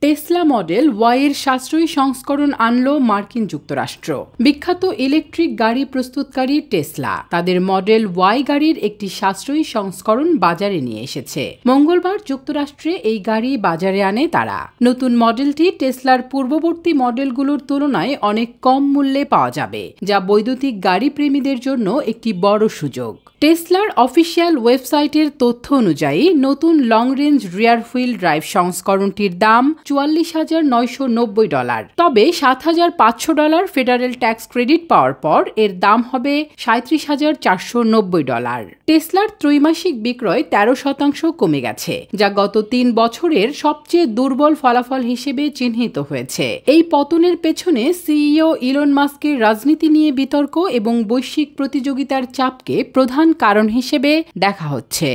Tesla model Y এর সাশ্রয়ী সংস্করণ আনলো মার্কিন যুক্তরাষ্ট্র। বিখ্যাত ইলেকট্রিক গাড়ি প্রস্তুতকারী টেসলা তাদের মডেল ওয়াই গাড়ির একটি সাশ্রয়ী সংস্করণ বাজারে নিয়ে এসেছে। মঙ্গলবার যুক্তরাষ্ট্রে এই গাড়ি বাজারে আনে তারা। নতুন মডেলটি টেসলার পূর্ববর্তী মডেলগুলোর তুলনায় অনেক কম মূল্যে পাওয়া যাবে, যা বৈদ্যুতিক গাড়ি প্রেমীদের জন্য একটি বড় সুযোগ। টেসলার অফিসিয়াল ওয়েবসাইটের তথ্য অনুযায়ী নতুন লং রেঞ্জ রিয়ার হুইল ড্রাইভ সংস্করণটির দাম $44,990। তবে $7,500 ফেডারেল ট্যাক্স ক্রেডিট পাওয়ার পর এর দাম হবে $37,490। টেসলার ত্রৈমাসিক বিক্রয় 13% কমে গেছে, যা গত 3 বছরের সবচেয়ে দুর্বল ফলাফল হিসেবে চিহ্নিত হয়েছে। এই পতনের পেছনে সিইও ইলন মাস্কের রাজনীতি নিয়ে বিতর্ক এবং বৈশ্বিক প্রতিযোগিতার চাপকে প্রধান কারণ হিসেবে দেখা হচ্ছে।